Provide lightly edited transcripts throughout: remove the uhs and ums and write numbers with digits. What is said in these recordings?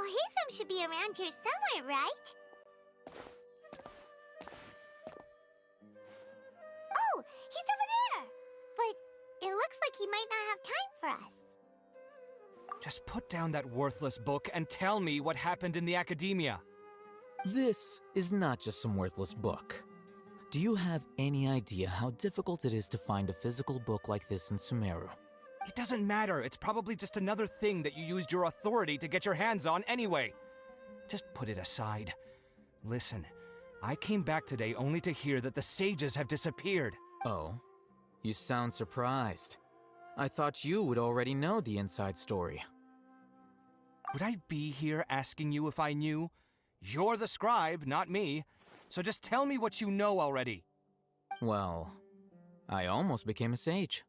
Alhaitham should be around here somewhere, right? Oh, he's over there! But it looks like he might not have time for us. Just put down that worthless book and tell me what happened in the academia. This is not just some worthless book. Do you have any idea how difficult it is to find a physical book like this in Sumeru? It doesn't matter. It's probably just another thing that you used your authority to get your hands on anyway. Just put it aside. Listen, I came back today only to hear that the sages have disappeared. Oh, you sound surprised. I thought you would already know the inside story. Would I be here asking you if I knew? You're the scribe, not me. So just tell me what you know already. Well, I almost became a sage.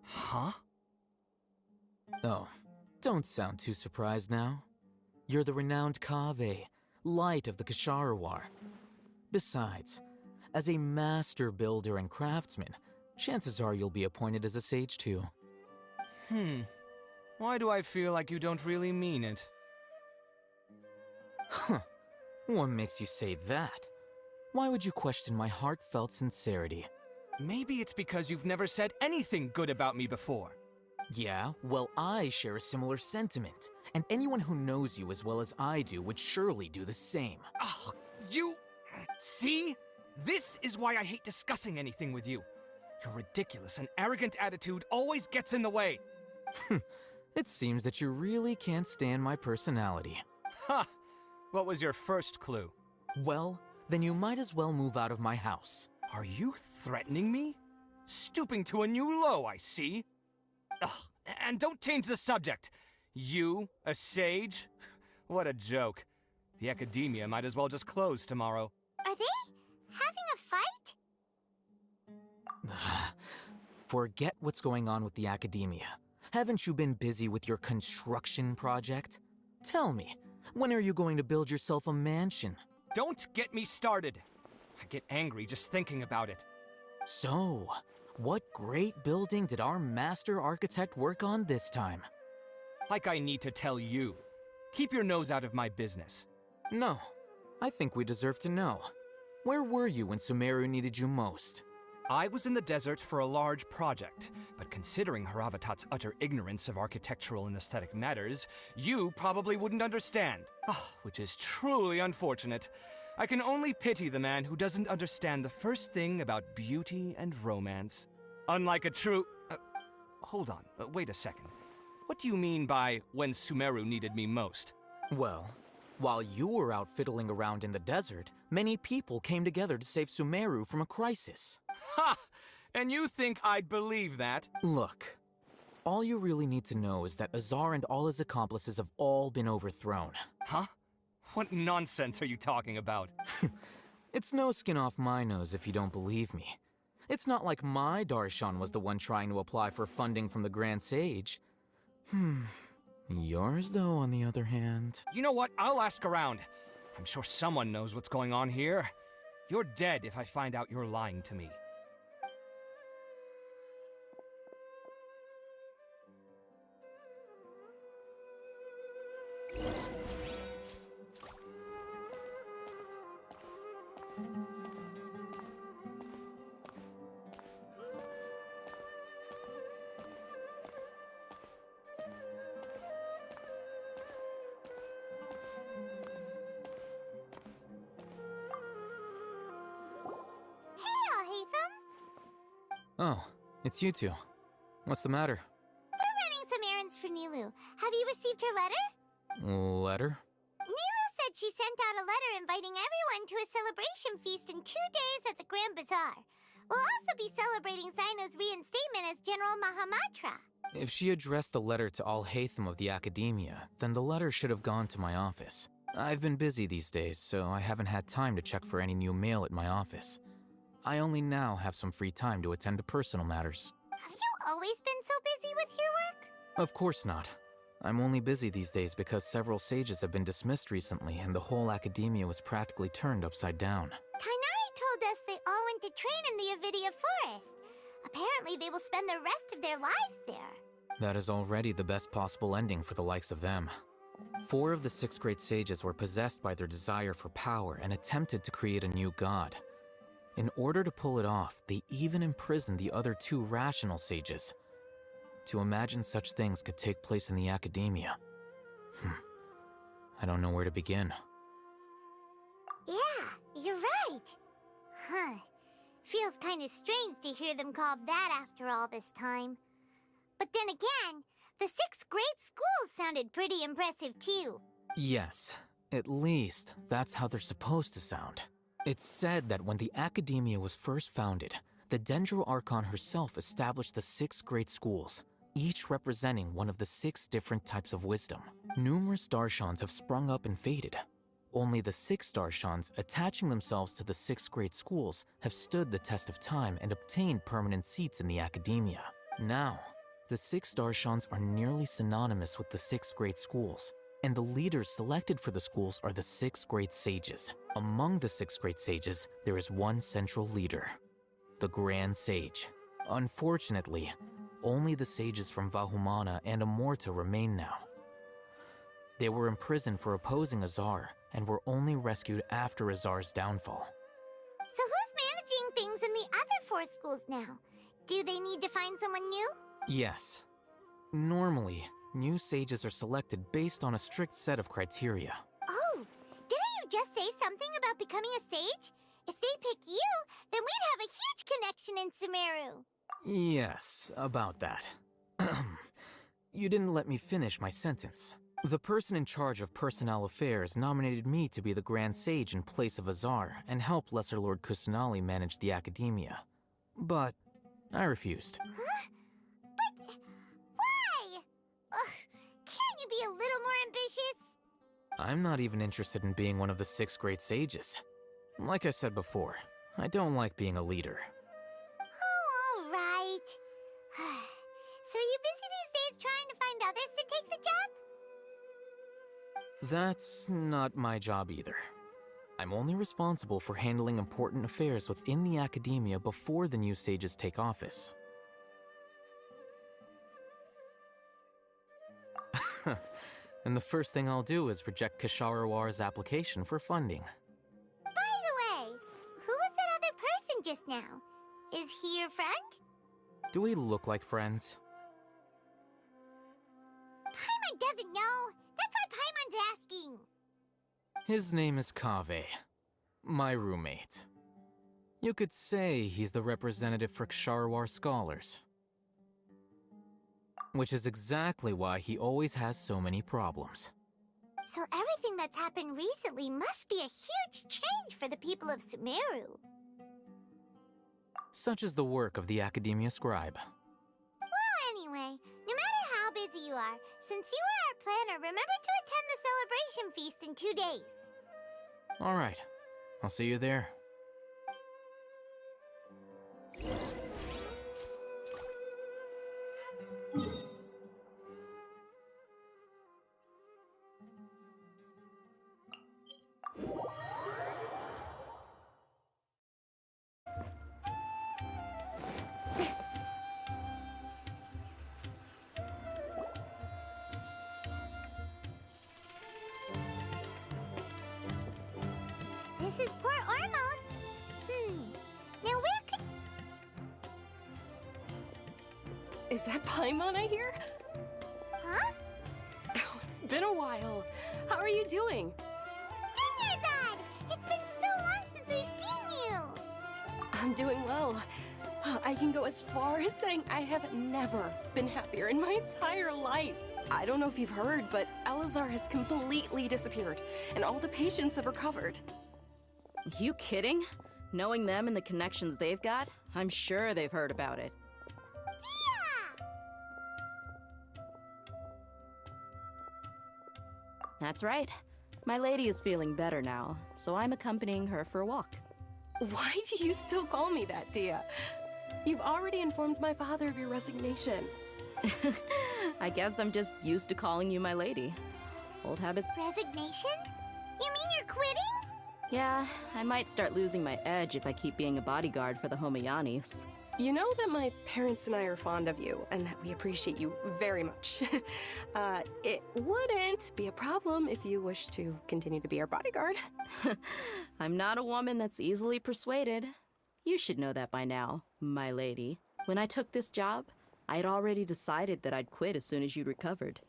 Huh? Oh, don't sound too surprised now. You're the renowned Kaveh, light of the Ksharawar. Besides, as a master builder and craftsman, chances are you'll be appointed as a sage too. Why do I feel like you don't really mean it? Huh. What makes you say that? Why would you question my heartfelt sincerity? Maybe it's because you've never said anything good about me before. Yeah, well, I share a similar sentiment, and anyone who knows you as well as I do would surely do the same. Ugh, you... See? This is why I hate discussing anything with you. Your ridiculous and arrogant attitude always gets in the way. It seems that you really can't stand my personality. Ha! What was your first clue? Well, then you might as well move out of my house. Are you threatening me? Stooping to a new low, I see. Ugh, and don't change the subject. You, a sage? What a joke. The academia might as well just close tomorrow. Are they having a fight? Forget what's going on with the academia. Haven't you been busy with your construction project? Tell me, when are you going to build yourself a mansion? Don't get me started. I get angry just thinking about it. So, what great building did our master architect work on this time? Like I need to tell you. Keep your nose out of my business. No, I think we deserve to know. Where were you when Sumeru needed you most? I was in the desert for a large project, but considering Haravatat's utter ignorance of architectural and aesthetic matters, you probably wouldn't understand. Which is truly unfortunate. I can only pity the man who doesn't understand the first thing about beauty and romance. Unlike a true... hold on, wait a second. What do you mean by when Sumeru needed me most? Well, while you were out fiddling around in the desert, many people came together to save Sumeru from a crisis. Ha! And you think I'd believe that? Look, all you really need to know is that Azar and all his accomplices have all been overthrown. Huh? What nonsense are you talking about? It's no skin off my nose if you don't believe me. It's not like my Darshan was the one trying to apply for funding from the Grand Sage. Yours, though, on the other hand... You know what? I'll ask around. I'm sure someone knows what's going on here. You're dead if I find out you're lying to me. Oh, it's you two. What's the matter? We're running some errands for Nilu. Have you received her letter? Letter? Nilu said she sent out a letter inviting everyone to a celebration feast in 2 days at the Grand Bazaar. We'll also be celebrating Zaino's reinstatement as General Mahamatra. If she addressed the letter to auggh of the academia, then the letter should have gone to my office. I've been busy these days, so I haven't had time to check for any new mail at my office. I only now have some free time to attend to personal matters. Have you always been so busy with your work? Of course not. I'm only busy these days because several sages have been dismissed recently and the whole academia was practically turned upside down. Kainari told us they all went to train in the Avidia Forest. Apparently they will spend the rest of their lives there. That is already the best possible ending for the likes of them. 4 of the 6 great sages were possessed by their desire for power and attempted to create a new god. In order to pull it off, they even imprisoned the other 2 rational sages. To imagine such things could take place in the academia. I don't know where to begin. Yeah, you're right. Huh. Feels kind of strange to hear them called that after all this time. But then again, the 6 great schools sounded pretty impressive too. Yes, at least that's how they're supposed to sound. It's said that when the academia was first founded, the Dendro Archon herself established the 6 great schools, each representing one of the 6 different types of wisdom. Numerous Darshans have sprung up and faded. Only the 6 Darshans attaching themselves to the 6 great schools have stood the test of time and obtained permanent seats in the academia. Now, the 6 Darshans are nearly synonymous with the 6 great schools, and the leaders selected for the schools are the 6 great sages. Among the 6 great sages, there is one central leader, the Grand Sage. Unfortunately, only the sages from Vahumana and Amorta remain now. They were imprisoned for opposing Azar, and were only rescued after Azar's downfall. So who's managing things in the other 4 schools now? Do they need to find someone new? Yes. Normally, new sages are selected based on a strict set of criteria. Oh, didn't you just say something about becoming a sage? If they pick you, then we'd have a huge connection in Sumeru. Yes, about that. You didn't let me finish my sentence. The person in charge of personnel affairs nominated me to be the Grand Sage in place of Azar and help Lesser Lord Kusanali manage the academia. But I refused. Huh? But why? Can't you be a little more ambitious? I'm not even interested in being one of the 6 great sages. Like I said before, I don't like being a leader. Oh, all right. So are you busy these days trying to find others to take the job? That's not my job either. I'm only responsible for handling important affairs within the academia before the new sages take office. And the first thing I'll do is reject Kasharawar's application for funding. By the way, who was that other person just now? Is he your friend? Do we look like friends? Paimon doesn't know. That's why Paimon's asking. His name is Kaveh, my roommate. You could say he's the representative for Ksharawar scholars. Which is exactly why he always has so many problems. So everything that's happened recently must be a huge change for the people of Sumeru. Such is the work of the Academia Scribe. Well, anyway, no matter how busy you are, since you are our planner, remember to attend the celebration feast in 2 days. All right, I'll see you there. This is Port Ormos. Now where could... Is that Paimon I hear? Huh? Oh, it's been a while. How are you doing? Dinyarzad! It's been so long since we've seen you! I'm doing well. I can go as far as saying I have never been happier in my entire life. I don't know if you've heard, but Elazar has completely disappeared, and all the patients have recovered. You kidding? Knowing them and the connections they've got, I'm sure they've heard about it. Yeah! That's right. My lady is feeling better now, so I'm accompanying her for a walk. Why do you still call me that, Dia? You've already informed my father of your resignation. I guess I'm just used to calling you my lady. Old habits. Resignation? You mean you're quitting? Yeah, I might start losing my edge if I keep being a bodyguard for the Homayanis. You know that my parents and I are fond of you, and that we appreciate you very much. It wouldn't be a problem if you wish to continue to be our bodyguard. I'm not a woman that's easily persuaded. You should know that by now, my lady. When I took this job, I had already decided that I'd quit as soon as you'd recovered.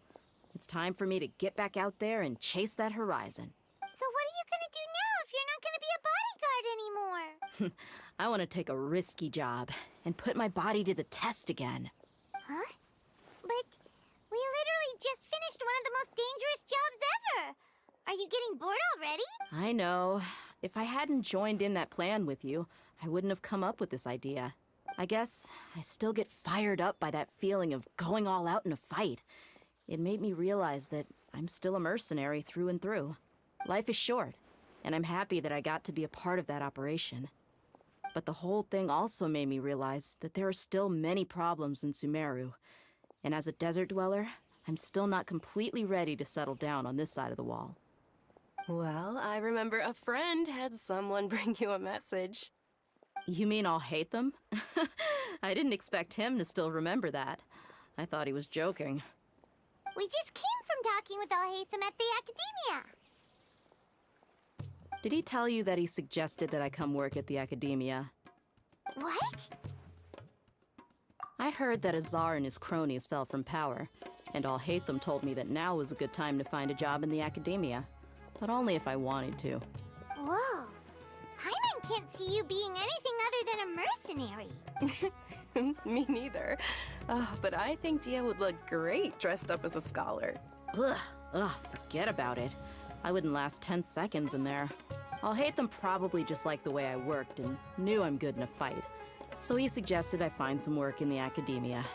It's time for me to get back out there and chase that horizon. So what are you gonna do now if you're not gonna be a bodyguard anymore? I want to take a risky job and put my body to the test again. Huh? But we literally just finished one of the most dangerous jobs ever. Are you getting bored already? I know. If I hadn't joined in that plan with you, I wouldn't have come up with this idea. I guess I still get fired up by that feeling of going all out in a fight. It made me realize that I'm still a mercenary through and through. Life is short, and I'm happy that I got to be a part of that operation. But the whole thing also made me realize that there are still many problems in Sumeru. And as a desert dweller, I'm still not completely ready to settle down on this side of the wall. Well, I remember a friend had someone bring you a message. You mean I'll hate them? I didn't expect him to still remember that. I thought he was joking. We just came from talking with Alhaitham at the Academia. Did he tell you that he suggested that I come work at the Academia? What? I heard that Azar and his cronies fell from power, and Alhaitham told me that now was a good time to find a job in the Academia. But only if I wanted to. Whoa. Hyman can't see you being anything other than a mercenary. Me neither. But I think Dia would look great dressed up as a scholar. Ugh, forget about it. I wouldn't last 10 seconds in there. Alhaitham probably just liked the way I worked and knew I'm good in a fight. So he suggested I find some work in the Academia.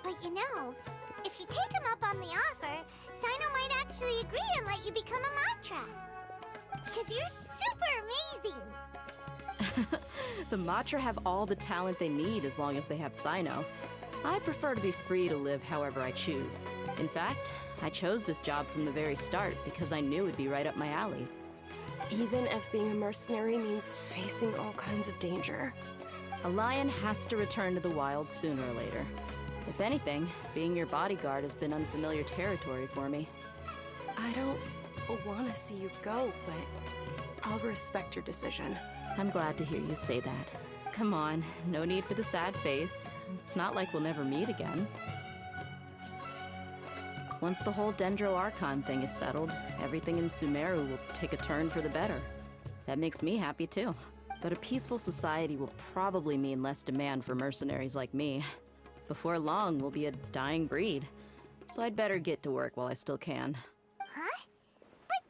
But you know, if you take him up on the offer, Sino might actually agree and let you become a Matra. Because you're super amazing. The Matra have all the talent they need as long as they have Sino. I prefer to be free to live however I choose. In fact, I chose this job from the very start because I knew it'd be right up my alley. Even if being a mercenary means facing all kinds of danger. A lion has to return to the wild sooner or later. If anything, being your bodyguard has been unfamiliar territory for me. I don't want to see you go, but I'll respect your decision. I'm glad to hear you say that. Come on, no need for the sad face. It's not like we'll never meet again. Once the whole Dendro Archon thing is settled, everything in Sumeru will take a turn for the better. That makes me happy too. But a peaceful society will probably mean less demand for mercenaries like me. Before long, we'll be a dying breed. So I'd better get to work while I still can. Huh? But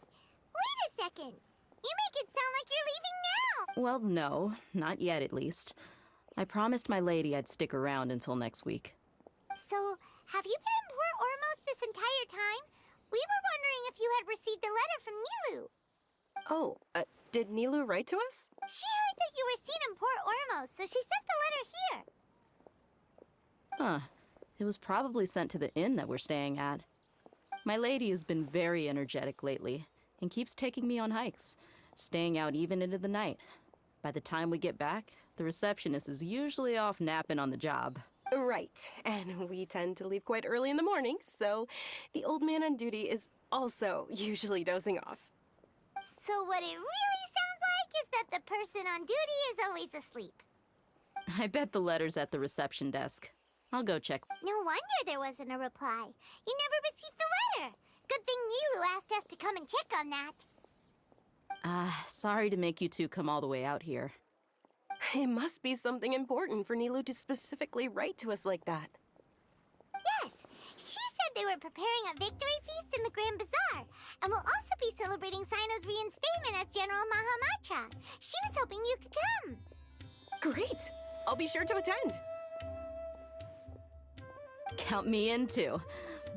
wait a second. You make it sound like you're leaving now. Well, no, not yet at least. I promised my lady I'd stick around until next week. So, have you been in Port Ormos this entire time? We were wondering if you had received a letter from Nilu. Oh, did Nilu write to us? She heard that you were seen in Port Ormos, so she sent the letter here. Huh. It was probably sent to the inn that we're staying at. My lady has been very energetic lately and keeps taking me on hikes, staying out even into the night. By the time we get back, the receptionist is usually off napping on the job. Right, and we tend to leave quite early in the morning, so the old man on duty is also usually dozing off. So what it really sounds like is that the person on duty is always asleep. I bet the letter's at the reception desk. I'll go check. No wonder there wasn't a reply. You never received the letter. Good thing Nilu asked us to come and check on that. Sorry to make you two come all the way out here. It must be something important for Nilu to specifically write to us like that. Yes, she said they were preparing a victory feast in the Grand Bazaar, and will also be celebrating Sino's reinstatement as General Mahamatra. She was hoping you could come. Great! I'll be sure to attend. Count me in too.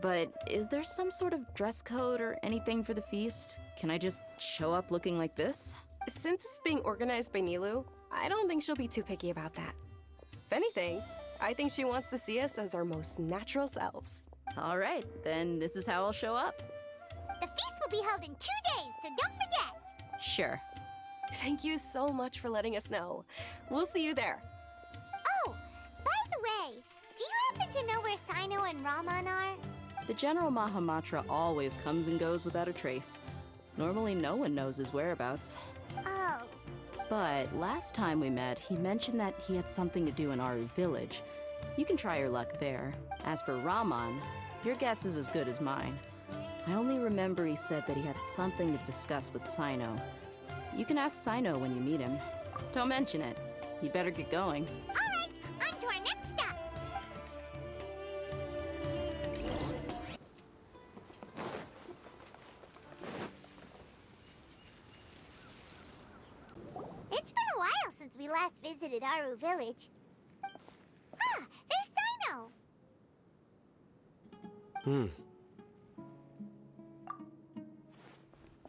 But is there some sort of dress code or anything for the feast? Can I just show up looking like this? Since it's being organized by Nilu, I don't think she'll be too picky about that. If anything, I think she wants to see us as our most natural selves. All right, then this is how I'll show up. The feast will be held in 2 days, so don't forget. Sure. Thank you so much for letting us know. We'll see you there. Oh, the way, do you happen to know where Sino and Raman are? The General Mahamatra always comes and goes without a trace. Normally, no one knows his whereabouts. Oh, But last time we met, he mentioned that he had something to do in Aru village. You can try your luck there. As for Raman, your guess is as good as mine. I only remember he said that he had something to discuss with Sino. You can ask Sino when you meet him. Don't mention it. You better get going. all right, on to our next stop. It's been a while since we last visited Aru village. Ah, there's Sino.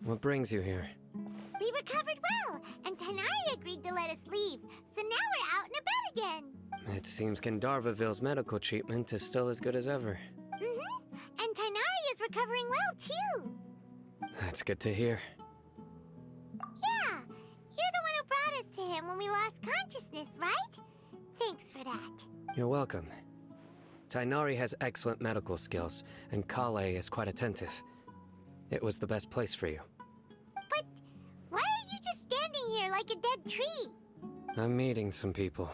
What brings you here? We recovered well, and Tanari agreed to let us leave, so now we're out and about again. It seems Gandharvaville's medical treatment is still as good as ever. And Tanari is recovering well, too. That's good to hear. Yeah, you're the one who brought us to him when we lost consciousness, right? Thanks for that. You're welcome. Tainari has excellent medical skills, and Kale is quite attentive. It was the best place for you. But why are you just standing here like a dead tree? I'm meeting some people.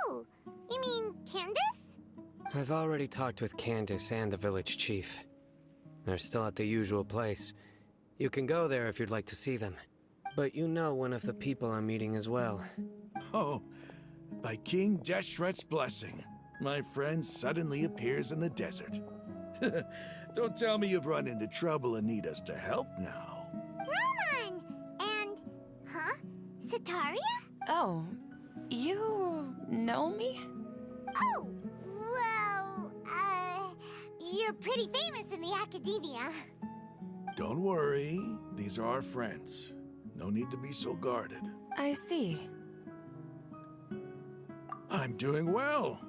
Oh, you mean Candace? I've already talked with Candace and the village chief. They're still at the usual place. You can go there if you'd like to see them. But you know one of the people I'm meeting as well. Oh, by King Deshret's blessing, my friend suddenly appears in the desert. Don't tell me you've run into trouble and need us to help now. Roman! And, huh? Sataria? Oh, you know me? Oh, well, you're pretty famous in the academia. Don't worry, these are our friends. No need to be so guarded. I see. I'm doing well.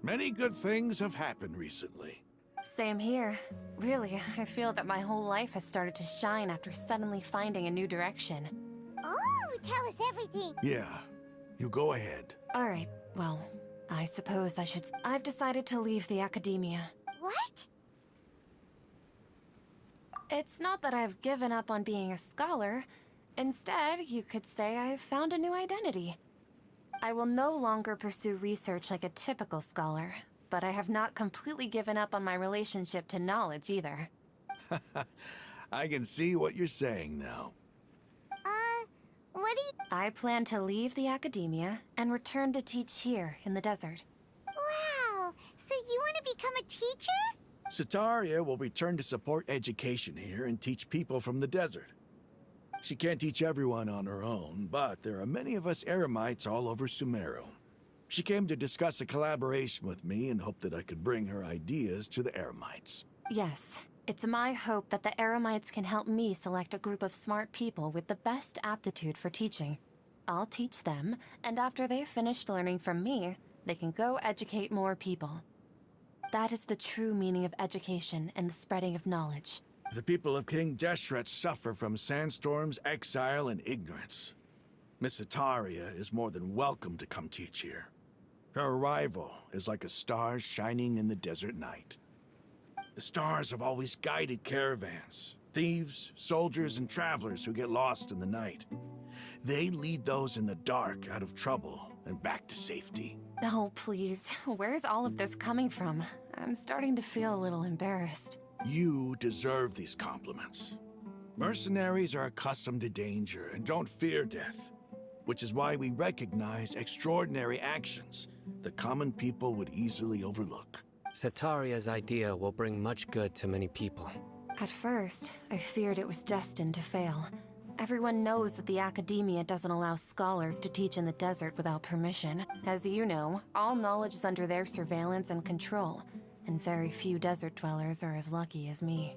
Many good things have happened recently. Same here. Really, I feel that my whole life has started to shine after suddenly finding a new direction. Oh, tell us everything. Yeah, you go ahead. Alright, well, I suppose I should. I've decided to leave the academia. What? It's not that I've given up on being a scholar. Instead, you could say I've found a new identity. I will no longer pursue research like a typical scholar, but I have not completely given up on my relationship to knowledge either. I can see what you're saying now. What do you... I plan to leave the academia and return to teach here in the desert. Wow, so you want to become a teacher? Sataria will return to support education here and teach people from the desert. She can't teach everyone on her own, but there are many of us Eremites all over Sumeru. She came to discuss a collaboration with me and hoped that I could bring her ideas to the Eremites. Yes, it's my hope that the Eremites can help me select a group of smart people with the best aptitude for teaching. I'll teach them, and after they've finished learning from me, they can go educate more people. That is the true meaning of education and the spreading of knowledge. The people of King Deshret suffer from sandstorms, exile, and ignorance. Miss Ataria is more than welcome to come teach here. Her arrival is like a star shining in the desert night. The stars have always guided caravans, thieves, soldiers, and travelers who get lost in the night. They lead those in the dark out of trouble and back to safety. Oh, please. Where's all of this coming from? I'm starting to feel a little embarrassed. You deserve these compliments. Mercenaries are accustomed to danger and don't fear death, which is why we recognize extraordinary actions that common people would easily overlook. Sataria's idea will bring much good to many people. At first, I feared it was destined to fail. Everyone knows that the academia doesn't allow scholars to teach in the desert without permission. As you know, all knowledge is under their surveillance and control, and very few desert dwellers are as lucky as me.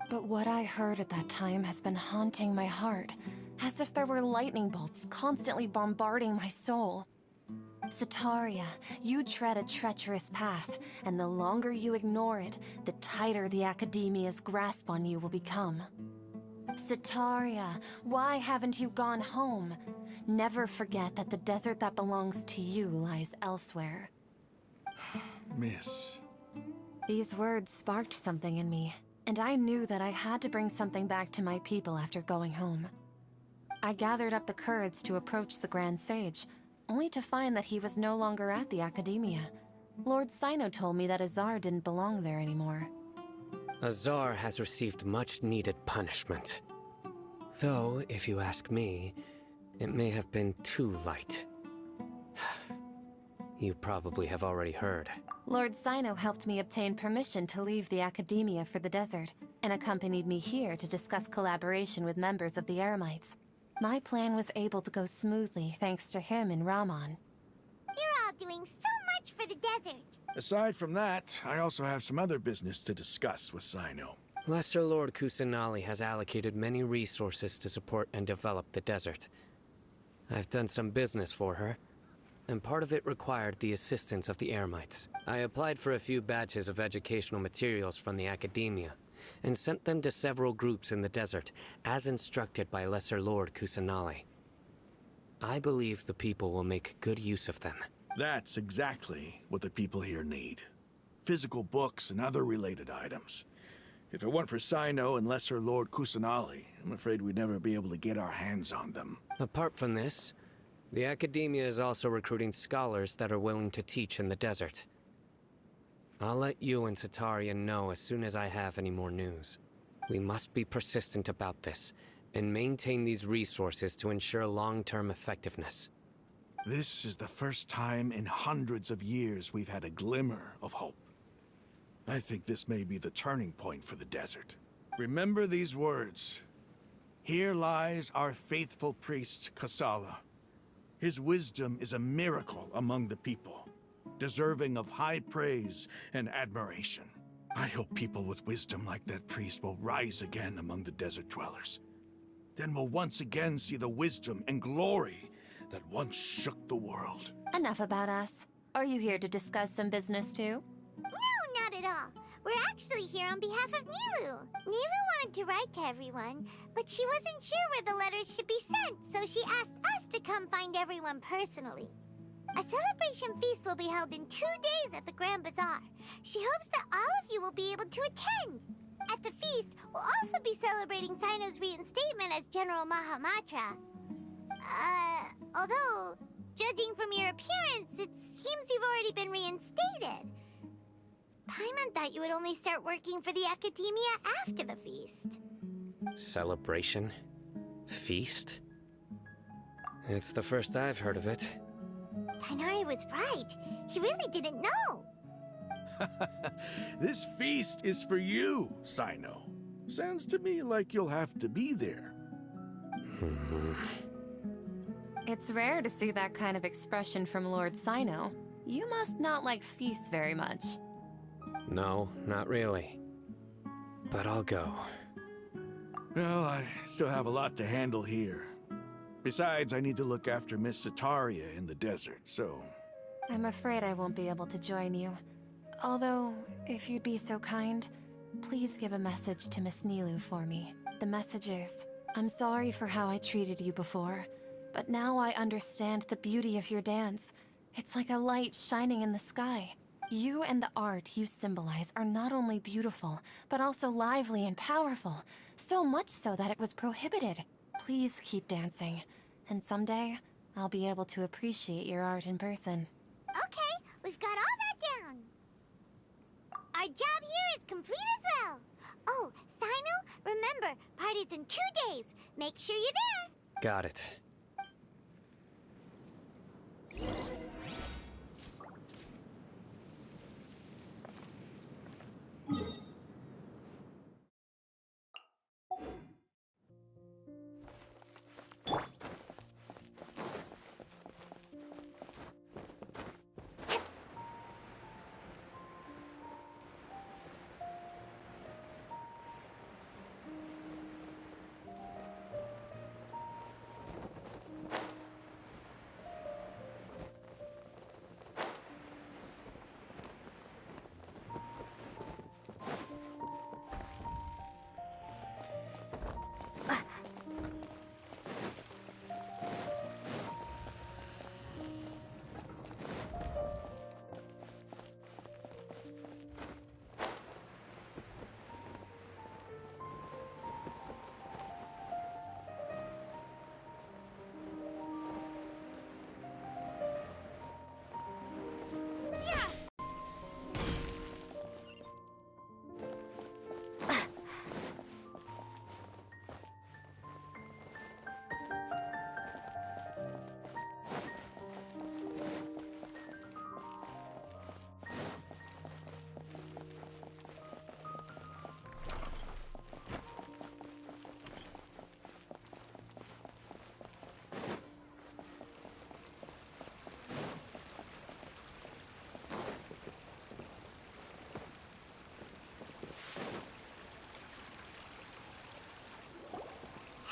But what I heard at that time has been haunting my heart, as if there were lightning bolts constantly bombarding my soul. Sataria, you tread a treacherous path, and the longer you ignore it, the tighter the academia's grasp on you will become. Sataria, why haven't you gone home? Never forget that the desert that belongs to you lies elsewhere. Miss. These words sparked something in me, and I knew that I had to bring something back to my people after going home. I gathered up the courage to approach the Grand Sage, only to find that he was no longer at the Academia. Lord Sino told me that Azar didn't belong there anymore. Azar has received much-needed punishment. Though, if you ask me, it may have been too light. You probably have already heard. Lord Sino helped me obtain permission to leave the Academia for the desert, and accompanied me here to discuss collaboration with members of the Eremites. My plan was able to go smoothly thanks to him and Rahman. You're all doing so much for the desert. Aside from that, I also have some other business to discuss with Sino. Lesser Lord Kusanali has allocated many resources to support and develop the desert. I've done some business for her, and part of it required the assistance of the Eremites. I applied for a few batches of educational materials from the Academia, and sent them to several groups in the desert, as instructed by Lesser Lord Kusanali. I believe the people will make good use of them. That's exactly what the people here need. Physical books and other related items. If it weren't for Sino and Lesser Lord Kusanali, I'm afraid we'd never be able to get our hands on them. Apart from this, the Academia is also recruiting scholars that are willing to teach in the desert. I'll let you and Satarian know as soon as I have any more news. We must be persistent about this, and maintain these resources to ensure long-term effectiveness. This is the first time in hundreds of years we've had a glimmer of hope. I think this may be the turning point for the desert. Remember these words. Here lies our faithful priest, Kasala. His wisdom is a miracle among the people, deserving of high praise and admiration. I hope people with wisdom like that priest will rise again among the desert dwellers. Then we'll once again see the wisdom and glory that once shook the world. Enough about us. Are you here to discuss some business too? No, not at all. We're actually here on behalf of Nilu. Nilu wanted to write to everyone, but she wasn't sure where the letters should be sent, so she asked us to come find everyone personally. A celebration feast will be held in 2 days at the Grand Bazaar. She hopes that all of you will be able to attend. At the feast, we'll also be celebrating Sino's reinstatement as General Mahamatra. Although, judging from your appearance, it seems you've already been reinstated. Paimon thought you would only start working for the Academia after the feast. Celebration? Feast? It's the first I've heard of it. Tainari was right. He really didn't know. This feast is for you, Sino. Sounds to me like you'll have to be there. It's rare to see that kind of expression from Lord Sino. You must not like feasts very much. No, not really. But I'll go. Well, I still have a lot to handle here. Besides, I need to look after Miss Sataria in the desert, so... I'm afraid I won't be able to join you. Although, if you'd be so kind, please give a message to Miss Nilu for me. The message is, I'm sorry for how I treated you before, but now I understand the beauty of your dance. It's like a light shining in the sky. You and the art you symbolize are not only beautiful, but also lively and powerful, so much so that it was prohibited. Please keep dancing, and someday, I'll be able to appreciate your art in person. Okay, we've got all that down. Our job here is complete as well. Oh, Sino, remember, party's in 2 days. Make sure you're there. Got it.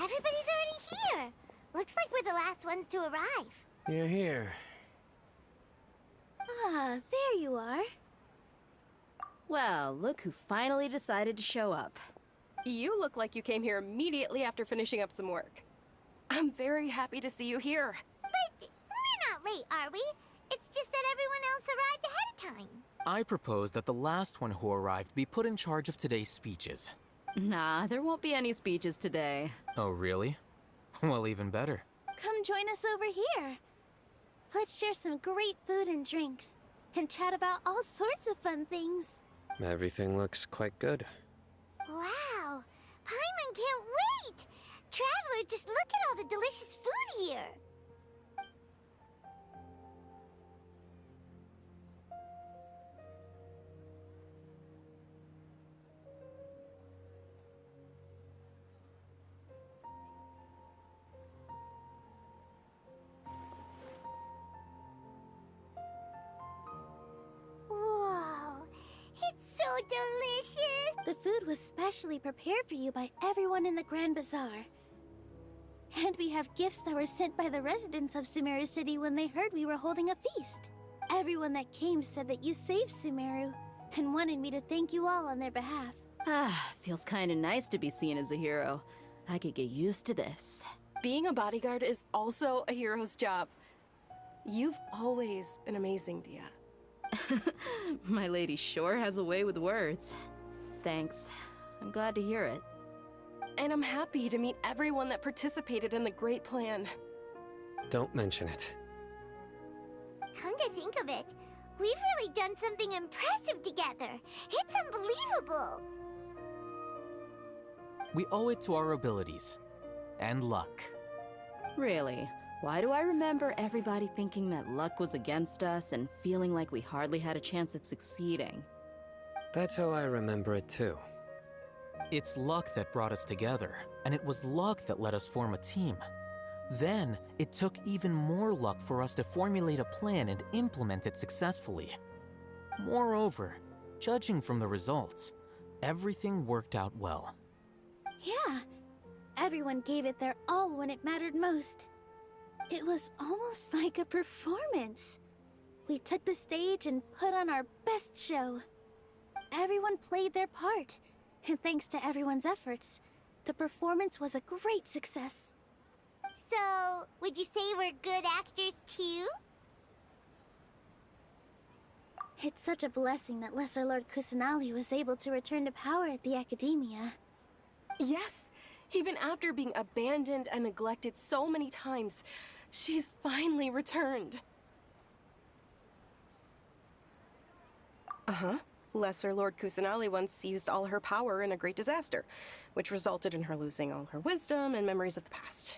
Everybody's already here. Looks like we're the last ones to arrive. You're here. Ah, there you are. Well, look who finally decided to show up. You look like you came here immediately after finishing up some work. I'm very happy to see you here. But we're not late, are we? It's just that everyone else arrived ahead of time. I propose that the last one who arrived be put in charge of today's speeches. Nah, there won't be any speeches today. Oh, really? Well, even better. Come join us over here. Let's share some great food and drinks, and chat about all sorts of fun things. Everything looks quite good. Wow! Paimon can't wait! Traveler, just look at all the delicious food here! Whoa! It's so delicious! The food was specially prepared for you by everyone in the Grand Bazaar. And we have gifts that were sent by the residents of Sumeru City when they heard we were holding a feast. Everyone that came said that you saved Sumeru, and wanted me to thank you all on their behalf. Ah, feels kinda nice to be seen as a hero. I could get used to this. Being a bodyguard is also a hero's job. You've always been amazing, Dia. My lady sure has a way with words. Thanks. I'm glad to hear it. And I'm happy to meet everyone that participated in the great plan. Don't mention it. Come to think of it, we've really done something impressive together. It's unbelievable. We owe it to our abilities. And luck. Really? Why do I remember everybody thinking that luck was against us and feeling like we hardly had a chance of succeeding? That's how I remember it too. It's luck that brought us together, and it was luck that let us form a team. Then, it took even more luck for us to formulate a plan and implement it successfully. Moreover, judging from the results, everything worked out well. Yeah, everyone gave it their all when it mattered most. It was almost like a performance. We took the stage and put on our best show. Everyone played their part, and thanks to everyone's efforts, the performance was a great success. So, would you say we're good actors too? It's such a blessing that Lesser Lord Kusanali was able to return to power at the Academia. Yes, even after being abandoned and neglected so many times, she's finally returned. Uh-huh. Lesser Lord Kusanali once used all her power in a great disaster, which resulted in her losing all her wisdom and memories of the past.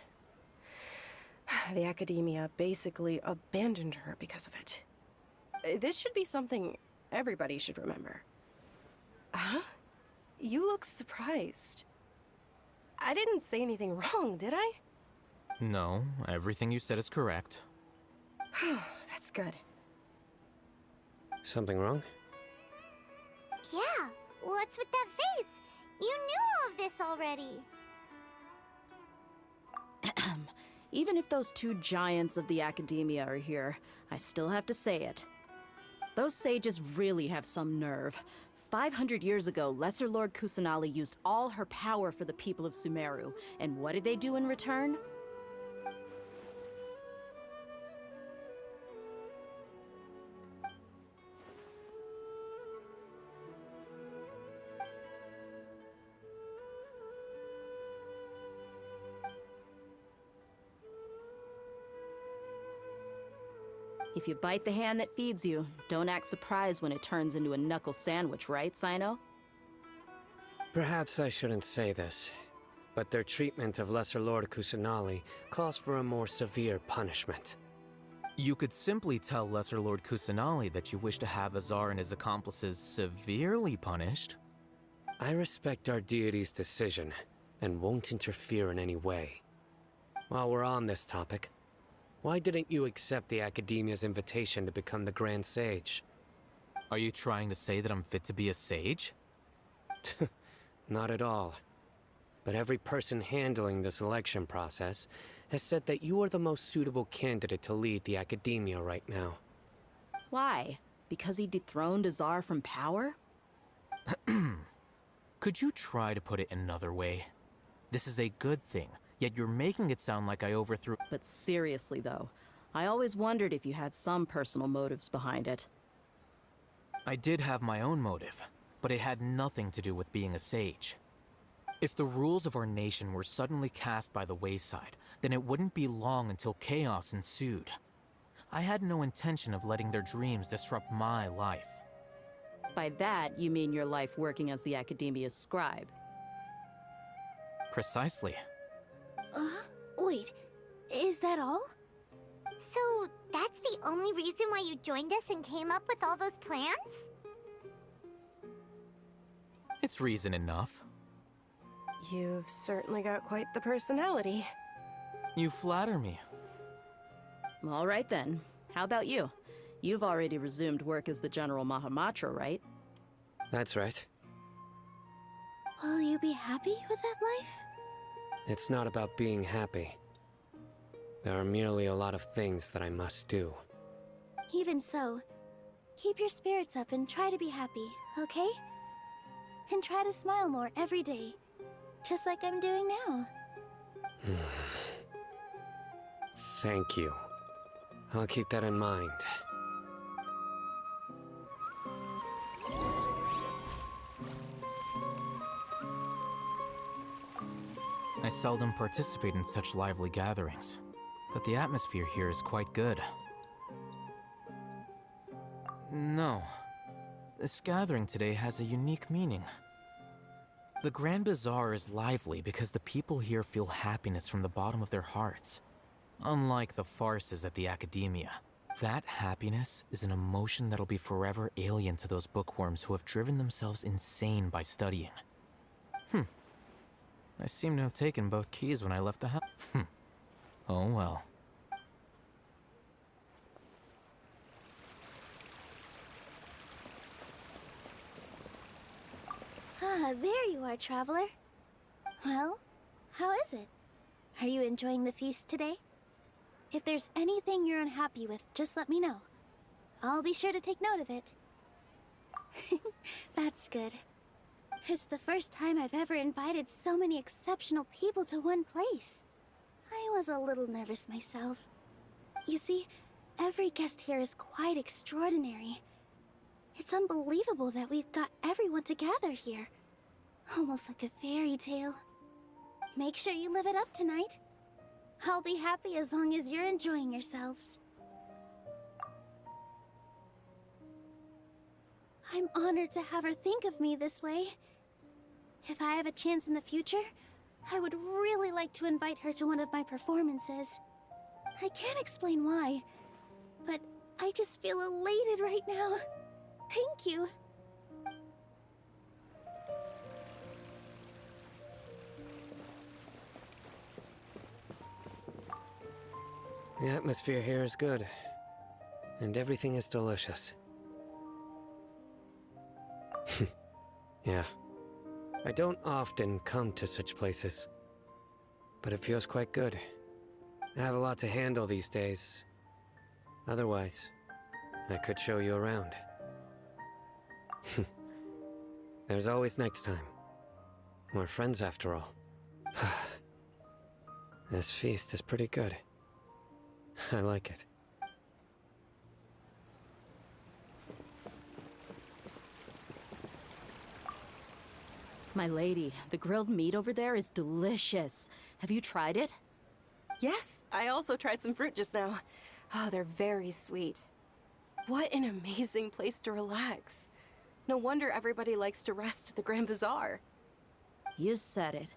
The Academia basically abandoned her because of it. This should be something everybody should remember. Huh? You look surprised. I didn't say anything wrong, did I? No, everything you said is correct. That's good. Something wrong? Yeah, what's with that face? You knew all of this already. Even if those two giants of the Academia are here, I still have to say it. Those sages really have some nerve. 500 years ago, Lesser Lord Kusanali used all her power for the people of Sumeru, and what did they do in return? If you bite the hand that feeds you, don't act surprised when it turns into a knuckle sandwich, right, Sino? Perhaps I shouldn't say this, but their treatment of Lesser Lord Kusanali calls for a more severe punishment. You could simply tell Lesser Lord Kusanali that you wish to have Azar and his accomplices severely punished. I respect our deity's decision, and won't interfere in any way. While we're on this topic, why didn't you accept the Academia's invitation to become the Grand Sage? Are you trying to say that I'm fit to be a sage? Not at all. but every person handling the selection process has said that you are the most suitable candidate to lead the academia right now. Why? Because he dethroned Azar from power? Could you try to put it another way? This is a good thing, yet you're making it sound like I overthrew. But seriously, though, I always wondered if you had some personal motives behind it. I did have my own motive, but it had nothing to do with being a sage. If the rules of our nation were suddenly cast by the wayside, then it wouldn't be long until chaos ensued. I had no intention of letting their dreams disrupt my life. By that, you mean your life working as the Academia's scribe. Precisely. Wait, is that all? So, that's the only reason why you joined us and came up with all those plans? It's reason enough. You've certainly got quite the personality. You flatter me. All right then. How about you? You've already resumed work as the General Mahamatra, right? That's right. Will you be happy with that life? It's not about being happy. There are merely a lot of things that I must do. Even so, keep your spirits up and try to be happy, okay? And try to smile more every day, just like I'm doing now. Thank you. I'll keep that in mind. I seldom participate in such lively gatherings, but the atmosphere here is quite good. No. This gathering today has a unique meaning. The Grand Bazaar is lively because the people here feel happiness from the bottom of their hearts. Unlike the farces at the Academia, that happiness is an emotion that'll be forever alien to those bookworms who have driven themselves insane by studying. I seem to have taken both keys when I left the house. Oh well. Ah, there you are, traveler. Well, how is it? Are you enjoying the feast today? If there's anything you're unhappy with, just let me know. I'll be sure to take note of it. That's good. It's the first time I've ever invited so many exceptional people to one place. I was a little nervous myself. You see, every guest here is quite extraordinary. It's unbelievable that we've got everyone together here. Almost like a fairy tale. Make sure you live it up tonight. I'll be happy as long as you're enjoying yourselves. I'm honored to have her think of me this way. If I have a chance in the future, I would really like to invite her to one of my performances. I can't explain why, but I just feel elated right now. Thank you. The atmosphere here is good, and everything is delicious. Yeah. I don't often come to such places, but it feels quite good. I have a lot to handle these days. Otherwise, I could show you around. There's always next time. We're friends after all. This feast is pretty good. I like it. My lady, the grilled meat over there is delicious. Have you tried it? Yes, I also tried some fruit just now. Oh, they're very sweet. What an amazing place to relax. No wonder everybody likes to rest at the Grand Bazaar. You said it.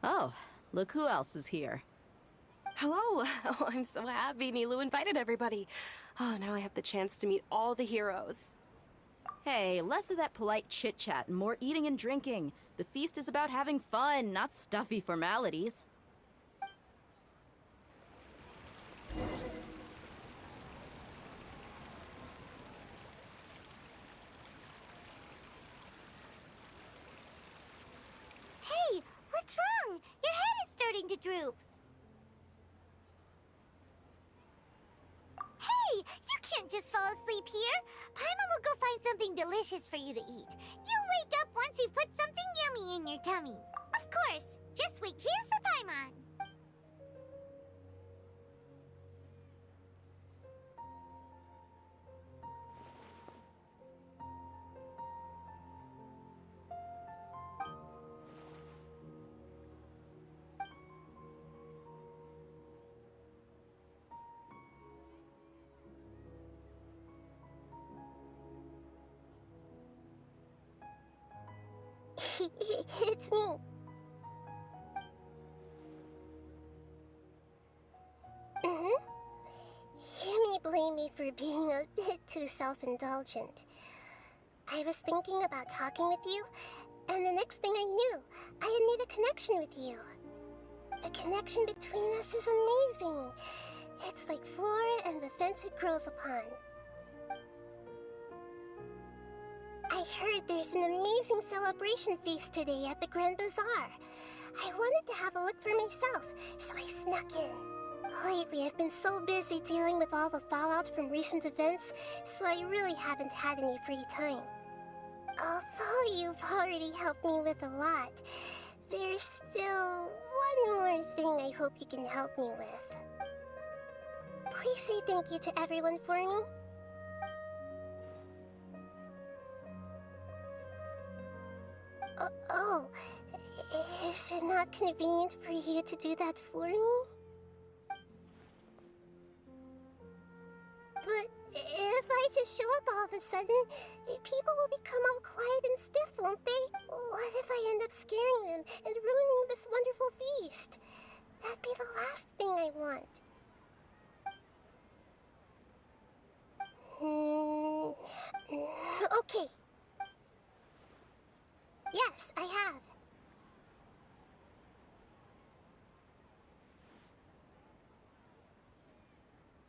Oh, look who else is here. Hello! Oh, I'm so happy Nilu invited everybody. Oh, now I have the chance to meet all the heroes. Hey, less of that polite chit-chat and more eating and drinking. The feast is about having fun, not stuffy formalities. Hey, what's wrong? starting to droop. Hey, you can't just fall asleep here. Paimon will go find something delicious for you to eat. You'll wake up once you've put something yummy in your tummy. Of course, just wait here for Paimon. It's me. You may blame me for being a bit too self-indulgent. I was thinking about talking with you, and the next thing I knew, I had made a connection with you. The connection between us is amazing. It's like flora and the fence it grows upon. I heard there's an amazing celebration feast today at the Grand Bazaar. I wanted to have a look for myself, so I snuck in. Lately, I've been so busy dealing with all the fallout from recent events, so I really haven't had any free time. Although you've already helped me with a lot, there's still one more thing I hope you can help me with. Please say thank you to everyone for me. Oh, is it not convenient for you to do that for me? But if I just show up all of a sudden, people will become all quiet and stiff, won't they? What if I end up scaring them and ruining this wonderful feast? That'd be the last thing I want. Okay. Yes, I have.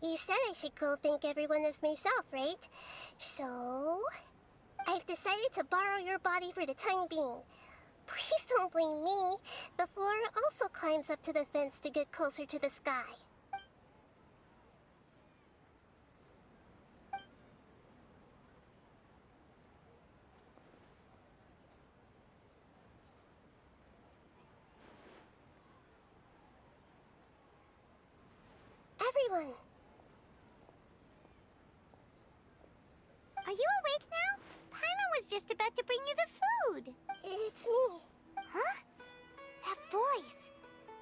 You said I should go thank everyone as myself, right? So, I've decided to borrow your body for the time being. Please don't blame me. The flora also climbs up to the fence to get closer to the sky. Everyone! Are you awake now? Paimon was just about to bring you the food. It's me. Huh? That voice.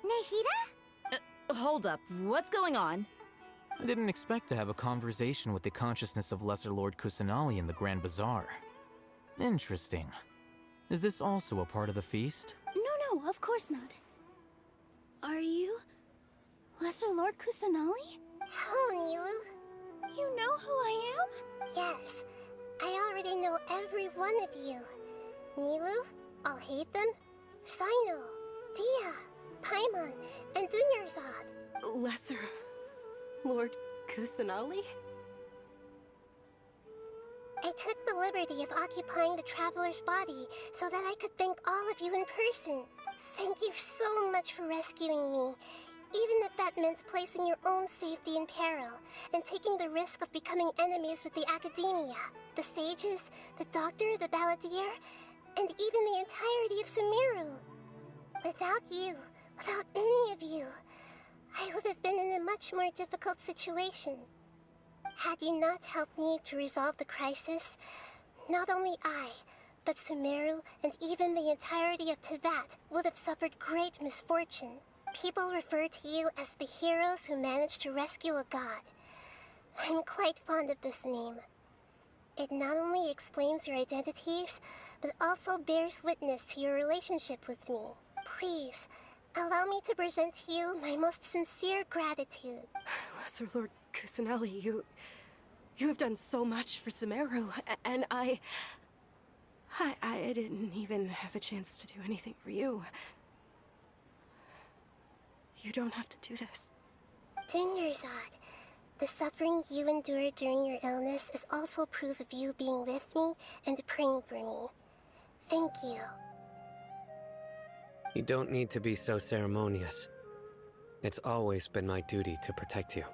Nahida? Hold up. What's going on? I didn't expect to have a conversation with the consciousness of Lesser Lord Kusanali in the Grand Bazaar. Interesting. Is this also a part of the feast? No, of course not. Are you Lesser Lord Kusanali? Hello, Nilu. You know who I am? Yes, I already know every one of you. Nilu, Alhaitham, Sino, Dia, Paimon, and Dunyarzad. Lesser Lord Kusanali? I took the liberty of occupying the traveler's body so that I could thank all of you in person. Thank you so much for rescuing me, even if that meant placing your own safety in peril and taking the risk of becoming enemies with the academia, the sages, the doctor, the balladeer, and even the entirety of Sumeru. Without you, without any of you, I would have been in a much more difficult situation. Had you not helped me to resolve the crisis, not only I, but Sumeru and even the entirety of Teyvat would have suffered great misfortune. People refer to you as the heroes who managed to rescue a god. I'm quite fond of this name. It not only explains your identities, but also bears witness to your relationship with me. Please, allow me to present to you my most sincere gratitude. Lesser Lord Kusanali, you have done so much for Sumeru, and I didn't even have a chance to do anything for you. You don't have to do this. Dunyarzad, the suffering you endured during your illness is also proof of you being with me and praying for me. Thank you. You don't need to be so ceremonious. It's always been my duty to protect you.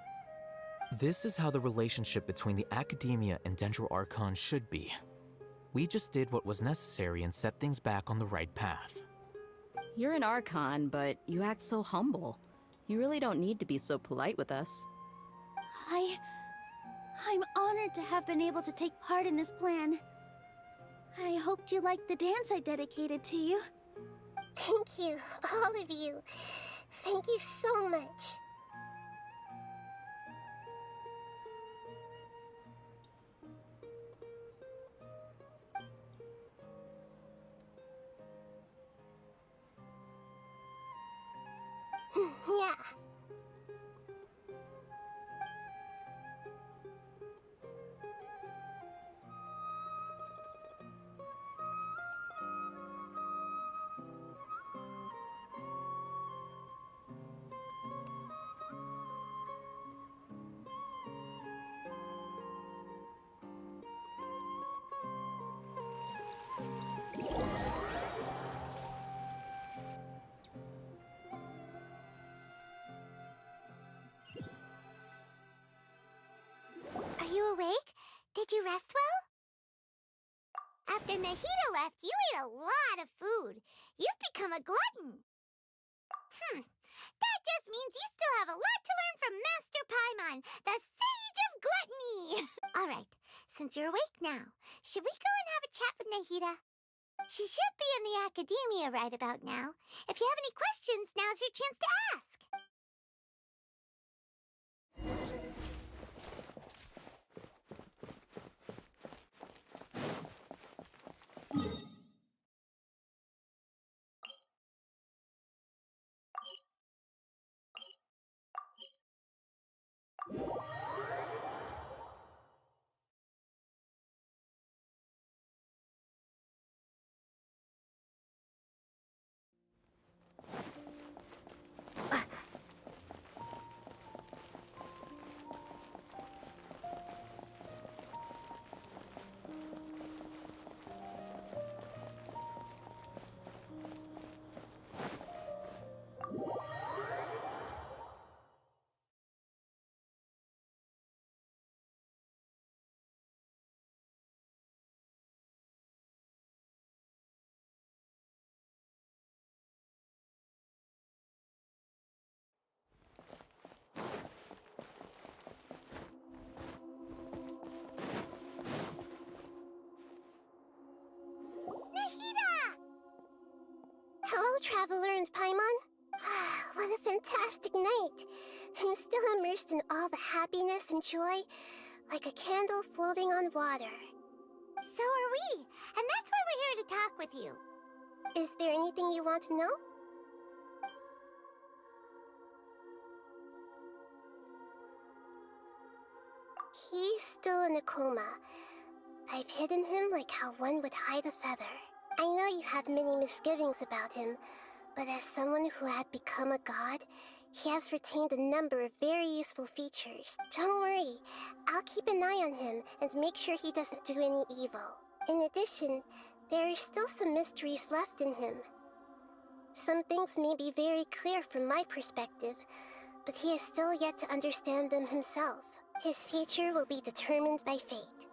This is how the relationship between the Academia and Dendro Archon should be. We just did what was necessary and set things back on the right path. You're an Archon, but you act so humble. You really don't need to be so polite with us. I'm honored to have been able to take part in this plan. I hoped you liked the dance I dedicated to you. Thank you, all of you. Thank you so much. Yeah. Are you awake? Did you rest well? After Nahida left, you ate a lot of food. You've become a glutton. That just means you still have a lot to learn from Master Paimon, the Sage of Gluttony. All right, since you're awake now, should we go and have a chat with Nahida? She should be in the Academia right about now. If you have any questions, now's your chance to ask. Hello, Traveler and Paimon. What a fantastic night. I'm still immersed in all the happiness and joy, like a candle floating on water. So are we, and that's why we're here to talk with you. Is there anything you want to know? He's still in a coma. I've hidden him like how one would hide a feather. I know you have many misgivings about him, but as someone who had become a god, he has retained a number of very useful features. Don't worry, I'll keep an eye on him and make sure he doesn't do any evil. In addition, there are still some mysteries left in him. Some things may be very clear from my perspective, but he is still yet to understand them himself. His future will be determined by fate.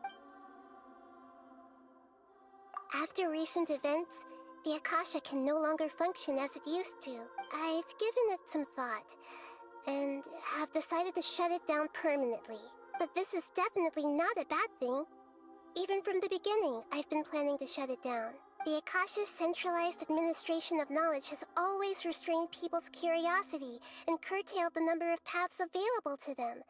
After recent events, the Akasha can no longer function as it used to. I've given it some thought, and have decided to shut it down permanently. But this is definitely not a bad thing. Even from the beginning, I've been planning to shut it down. The Akasha's centralized administration of knowledge has always restrained people's curiosity and curtailed the number of paths available to them.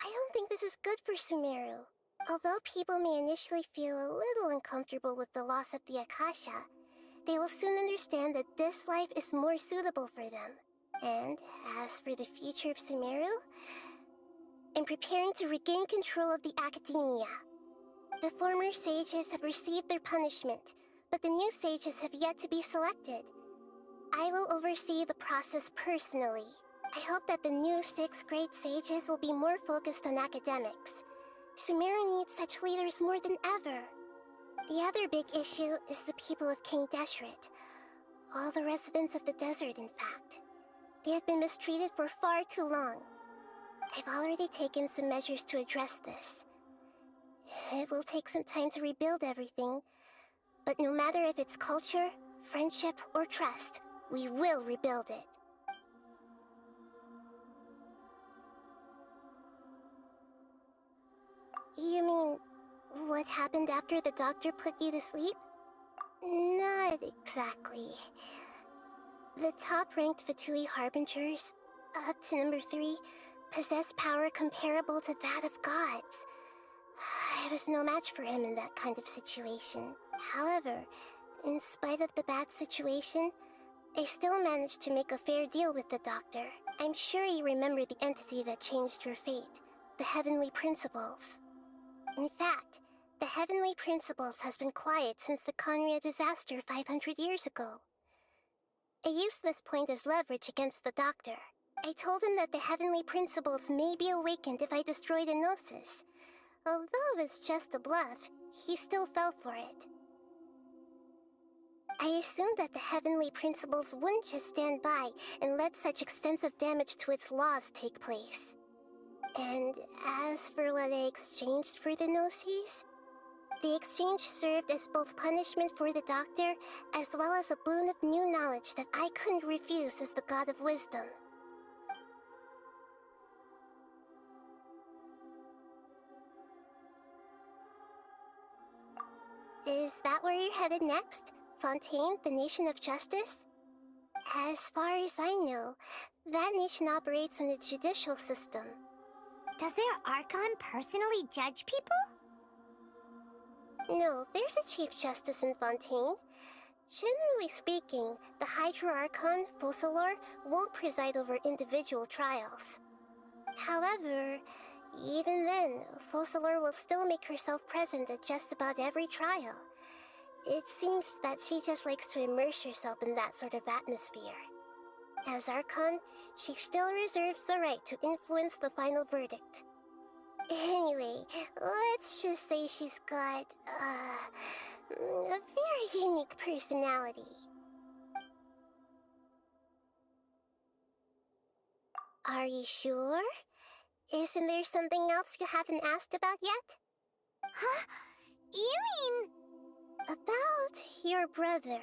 I don't think this is good for Sumeru. Although people may initially feel a little uncomfortable with the loss of the Akasha, they will soon understand that this life is more suitable for them. And as for the future of Sumeru, I'm preparing to regain control of the Academia. The former sages have received their punishment, but the new sages have yet to be selected. I will oversee the process personally. I hope that the new 6 great sages will be more focused on academics. Sumeru needs such leaders more than ever. The other big issue is the people of King Deshret. All the residents of the desert, in fact. They have been mistreated for far too long. I've already taken some measures to address this. It will take some time to rebuild everything, but no matter if it's culture, friendship, or trust, we will rebuild it. You mean, what happened after the doctor put you to sleep? Not exactly. The top-ranked Pt.2 Harbingers, up to number 3, possess power comparable to that of gods. I was no match for him in that kind of situation. However, in spite of the bad situation, I still managed to make a fair deal with the doctor. I'm sure you remember the entity that changed your fate, the Heavenly Principles. In fact, the Heavenly Principles has been quiet since the Conria disaster 500 years ago. I used this point as leverage against the doctor. I told him that the Heavenly Principles may be awakened if I destroy the Gnosis. Although it's just a bluff, he still fell for it. I assumed that the Heavenly Principles wouldn't just stand by and let such extensive damage to its laws take place. And as for what I exchanged for the Gnosis, the exchange served as both punishment for the doctor as well as a boon of new knowledge that I couldn't refuse as the God of Wisdom. Is that where you're headed next? Fontaine, the Nation of Justice? As far as I know, that nation operates in a judicial system. Does their Archon personally judge people? No, there's a Chief Justice in Fontaine. Generally speaking, the Hydra Archon, Focalor, won't preside over individual trials. However, even then, Focalor will still make herself present at just about every trial. It seems that she just likes to immerse herself in that sort of atmosphere. As Archon, she still reserves the right to influence the final verdict. Anyway, let's just say she's got, a very unique personality. Are you sure? Isn't there something else you haven't asked about yet? Huh? You mean... About your brother.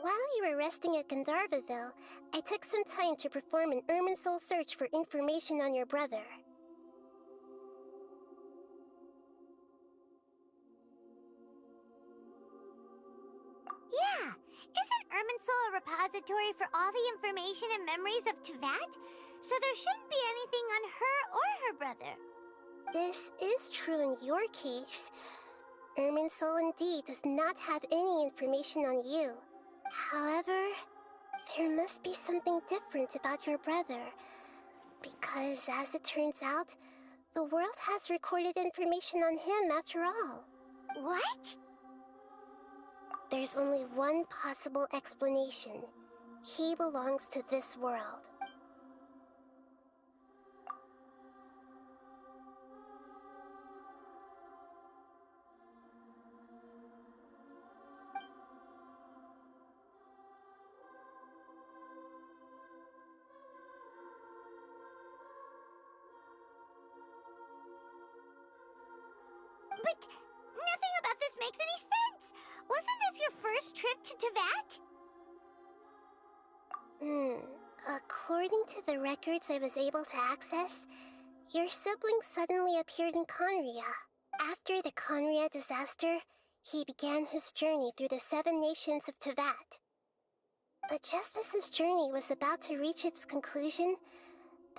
While you were resting at Gandharvaville, I took some time to perform an Irminsul search for information on your brother. Yeah! Isn't Irminsul a repository for all the information and memories of Teyvat? So there shouldn't be anything on her or her brother. This is true in your case. Irminsul indeed does not have any information on you. However, there must be something different about your brother. Because as it turns out, the world has recorded information on him after all. What? There's only one possible explanation. He belongs to this world. But nothing about this makes any sense! Wasn't this your first trip to Teyvat? According to the records I was able to access, your sibling suddenly appeared in Conria. After the Conria disaster, he began his journey through the 7 nations of Teyvat. But just as his journey was about to reach its conclusion,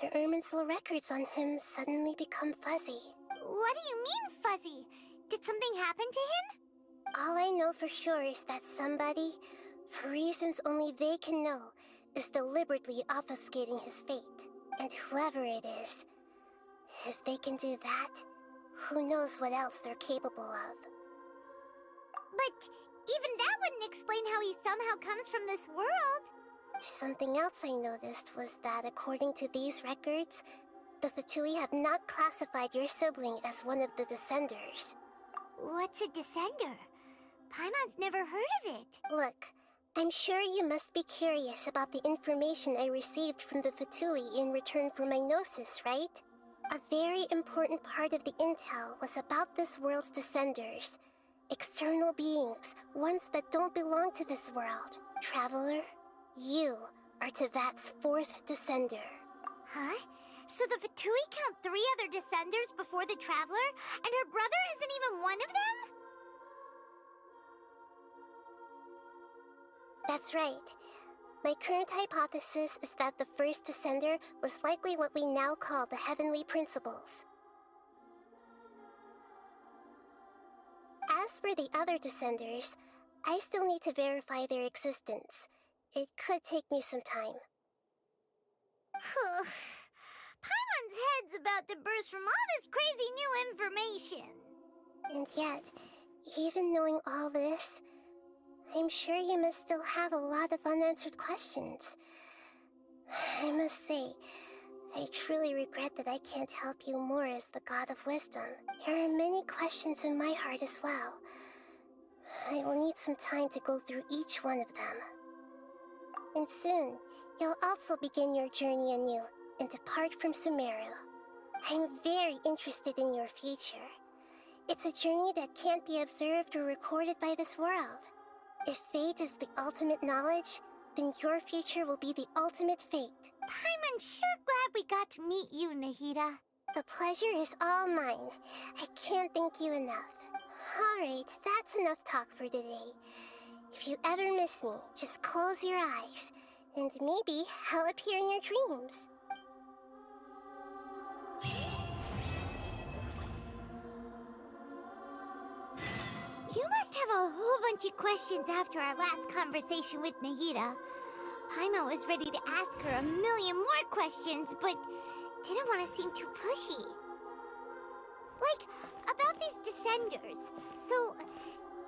the Irminsul records on him suddenly become fuzzy. What do you mean, fuzzy? Did something happen to him? All I know for sure is that somebody, for reasons only they can know, is deliberately obfuscating his fate. And whoever it is, if they can do that, who knows what else they're capable of. But even that wouldn't explain how he somehow comes from this world. Something else I noticed was that according to these records, the Pt.2 have not classified your sibling as one of the Descenders. What's a descender? Paimon's never heard of it. Look, I'm sure you must be curious about the information I received from the Fatui in return for my gnosis, right? A very important part of the intel was about this world's descenders. External beings, ones that don't belong to this world. Traveler, you are Tevat's 4th descender. Huh? So the Fatui count 3 other descenders before the Traveler, and her brother isn't even one of them? That's right. My current hypothesis is that the first descender was likely what we now call the Heavenly Principles. As for the other descenders, I still need to verify their existence. It could take me some time. Paimon's head's about to burst from all this crazy new information. And yet, even knowing all this, I'm sure you must still have a lot of unanswered questions. I must say, I truly regret that I can't help you more as the God of Wisdom. There are many questions in my heart as well. I will need some time to go through each one of them. And soon, you'll also begin your journey anew and depart from Sumeru. I'm very interested in your future. It's a journey that can't be observed or recorded by this world. If fate is the ultimate knowledge, then your future will be the ultimate fate. Paimon's sure glad we got to meet you, Nahida. The pleasure is all mine. I can't thank you enough. Alright, that's enough talk for today. If you ever miss me, just close your eyes, and maybe I'll appear in your dreams. You must have a whole bunch of questions after our last conversation with Nahida. Paimon was ready to ask her a million more questions, but didn't want to seem too pushy. Like, about these descenders. So,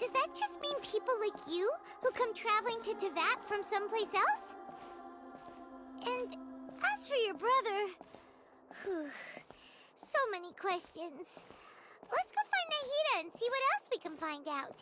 does that just mean people like you who come traveling to Tevat from someplace else? And as for your brother... so many questions. Let's go find Nahida and see what else we can find out.